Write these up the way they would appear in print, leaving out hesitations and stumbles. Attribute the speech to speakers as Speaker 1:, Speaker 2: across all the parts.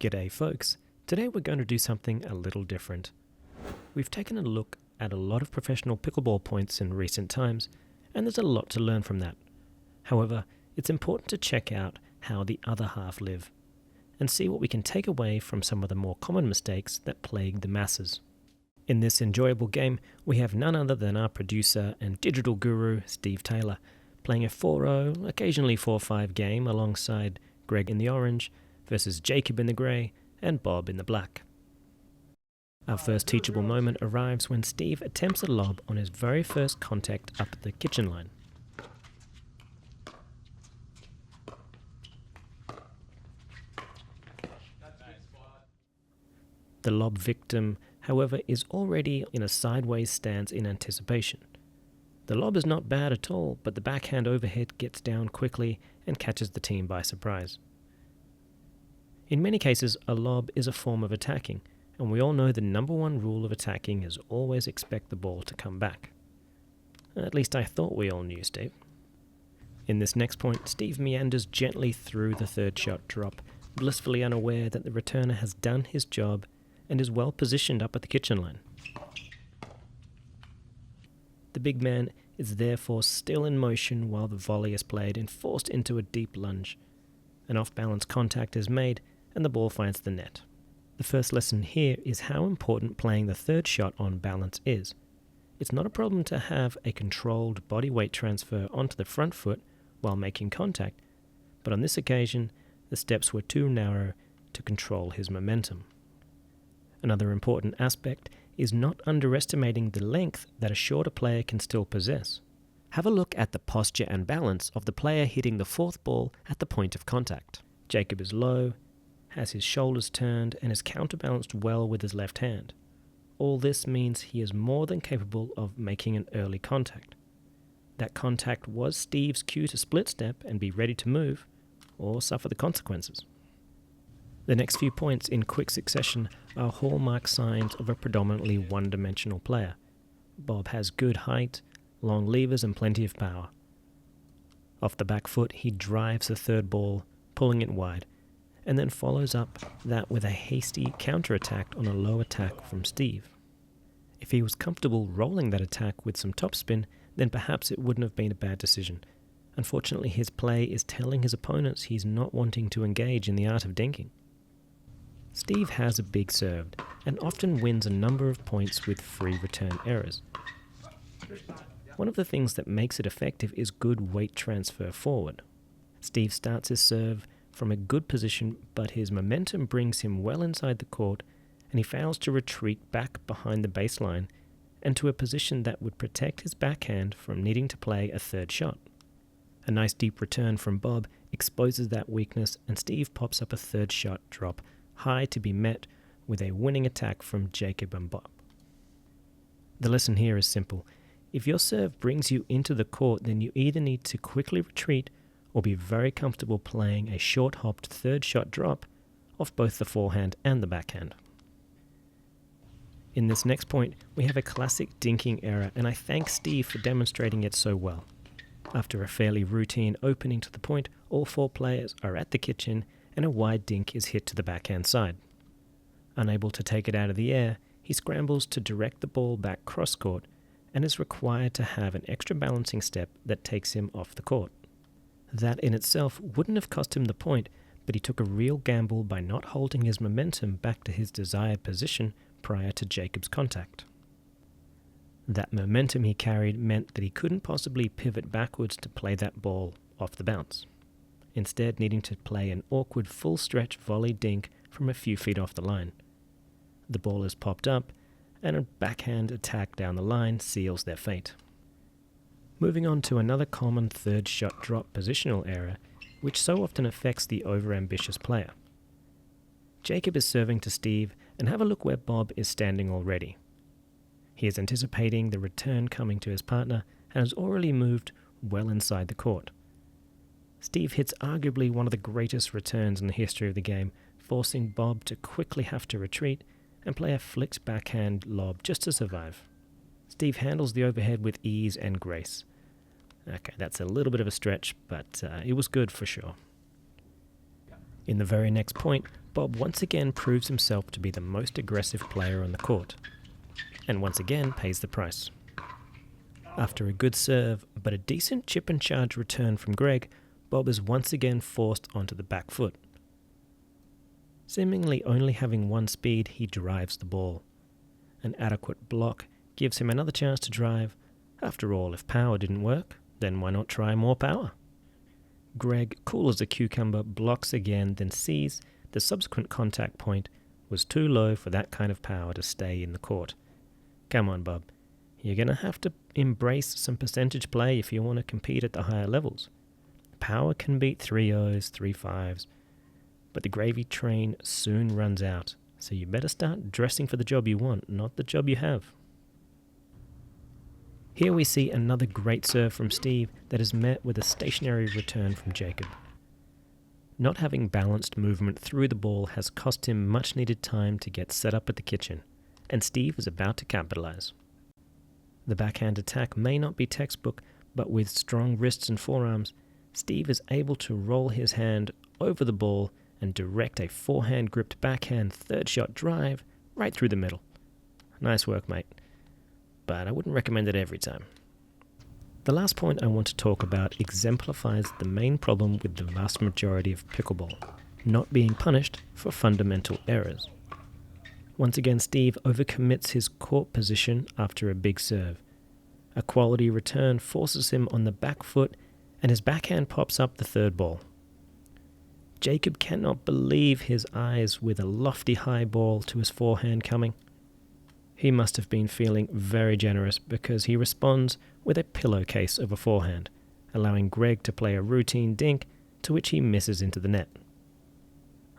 Speaker 1: G'day folks, today we're going to do something a little different. We've taken a look at a lot of professional pickleball points in recent times, and there's a lot to learn from that. However, it's important to check out how the other half live, and see what we can take away from some of the more common mistakes that plague the masses. In this enjoyable game, we have none other than our producer and digital guru, Steve Taylor, playing a 4-0, occasionally 4-5 game alongside Greg in the orange, versus Jacob in the grey and Bob in the black. Our first teachable moment arrives when Steve attempts a lob on his very first contact up the kitchen line. The lob victim, however, is already in a sideways stance in anticipation. The lob is not bad at all, but the backhand overhead gets down quickly and catches the team by surprise. In many cases, a lob is a form of attacking, and we all know the number one rule of attacking is always expect the ball to come back. At least I thought we all knew, Steve. In this next point, Steve meanders gently through the third shot drop, blissfully unaware that the returner has done his job and is well positioned up at the kitchen line. The big man is therefore still in motion while the volley is played and forced into a deep lunge. An off-balance contact is made and the ball finds the net. The first lesson here is how important playing the third shot on balance is. It's not a problem to have a controlled body weight transfer onto the front foot while making contact, but on this occasion, the steps were too narrow to control his momentum. Another important aspect is not underestimating the length that a shorter player can still possess. Have a look at the posture and balance of the player hitting the fourth ball at the point of contact. Jacob is low, has his shoulders turned, and is counterbalanced well with his left hand. All this means he is more than capable of making an early contact. That contact was Steve's cue to split step and be ready to move, or suffer the consequences. The next few points in quick succession are hallmark signs of a predominantly one-dimensional player. Bob has good height, long levers and plenty of power. Off the back foot, he drives the third ball, pulling it wide, and then follows up that with a hasty counter-attack on a low attack from Steve. If he was comfortable rolling that attack with some topspin, then perhaps it wouldn't have been a bad decision. Unfortunately, his play is telling his opponents he's not wanting to engage in the art of dinking. Steve has a big serve, and often wins a number of points with free return errors. One of the things that makes it effective is good weight transfer forward. Steve starts his serve from a good position, but his momentum brings him well inside the court, and he fails to retreat back behind the baseline and to a position that would protect his backhand from needing to play a third shot. A nice deep return from Bob exposes that weakness, and Steve pops up a third shot drop high to be met with a winning attack from Jacob and Bob. The lesson here is simple. If your serve brings you into the court, then you either need to quickly retreat or be very comfortable playing a short-hopped third shot drop off both the forehand and the backhand. In this next point, we have a classic dinking error, and I thank Steve for demonstrating it so well. After a fairly routine opening to the point, all four players are at the kitchen and a wide dink is hit to the backhand side. Unable to take it out of the air, he scrambles to direct the ball back cross-court and is required to have an extra balancing step that takes him off the court. That in itself wouldn't have cost him the point, but he took a real gamble by not holding his momentum back to his desired position prior to Jacob's contact. That momentum he carried meant that he couldn't possibly pivot backwards to play that ball off the bounce, instead needing to play an awkward full stretch volley dink from a few feet off the line. The ball is popped up, and a backhand attack down the line seals their fate. Moving on to another common third shot drop positional error, which so often affects the overambitious player. Jacob is serving to Steve, and have a look where Bob is standing already. He is anticipating the return coming to his partner and has already moved well inside the court. Steve hits arguably one of the greatest returns in the history of the game, forcing Bob to quickly have to retreat and play a flicked backhand lob just to survive. Steve handles the overhead with ease and grace. Okay, that's a little bit of a stretch, but it was good for sure. In the very next point, Bob once again proves himself to be the most aggressive player on the court, and once again pays the price. After a good serve, but a decent chip and charge return from Greg, Bob is once again forced onto the back foot. Seemingly only having one speed, he drives the ball. An adequate block gives him another chance to drive. After all, if power didn't work, then why not try more power? Greg, cool as a cucumber, blocks again, then sees the subsequent contact point was too low for that kind of power to stay in the court. Come on, Bob. You're going to have to embrace some percentage play if you want to compete at the higher levels. Power can beat 3-0s, 3-5s, but the gravy train soon runs out, so you better start dressing for the job you want, not the job you have. Here we see another great serve from Steve that is met with a stationary return from Jacob. Not having balanced movement through the ball has cost him much needed time to get set up at the kitchen, and Steve is about to capitalize. The backhand attack may not be textbook, but with strong wrists and forearms, Steve is able to roll his hand over the ball and direct a forehand gripped backhand third shot drive right through the middle. Nice work, mate. But I wouldn't recommend it every time. The last point I want to talk about exemplifies the main problem with the vast majority of pickleball, not being punished for fundamental errors. Once again, Steve overcommits his court position after a big serve. A quality return forces him on the back foot, and his backhand pops up the third ball. Jacob cannot believe his eyes with a lofty high ball to his forehand coming. He must have been feeling very generous because he responds with a pillowcase of a forehand, allowing Greg to play a routine dink to which he misses into the net.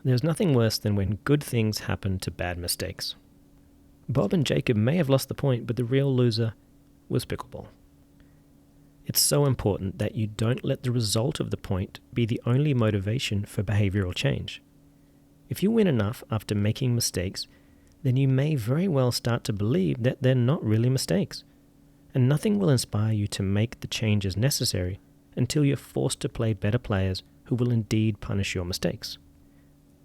Speaker 1: There's nothing worse than when good things happen to bad mistakes. Bob and Jacob may have lost the point, but the real loser was pickleball. It's so important that you don't let the result of the point be the only motivation for behavioral change. If you win enough after making mistakes, then you may very well start to believe that they're not really mistakes, and nothing will inspire you to make the changes necessary until you're forced to play better players who will indeed punish your mistakes.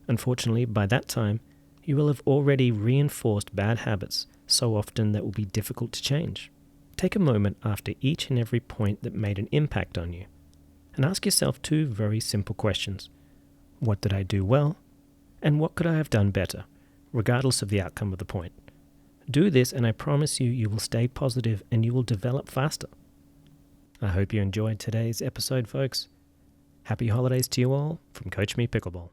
Speaker 1: Unfortunately, by that time, you will have already reinforced bad habits so often that will be difficult to change. Take a moment after each and every point that made an impact on you, and ask yourself two very simple questions. What did I do well? And what could I have done better, regardless of the outcome of the point? Do this, and I promise you will stay positive and you will develop faster. I hope you enjoyed today's episode, folks. Happy holidays to you all from CoachME Pickleball.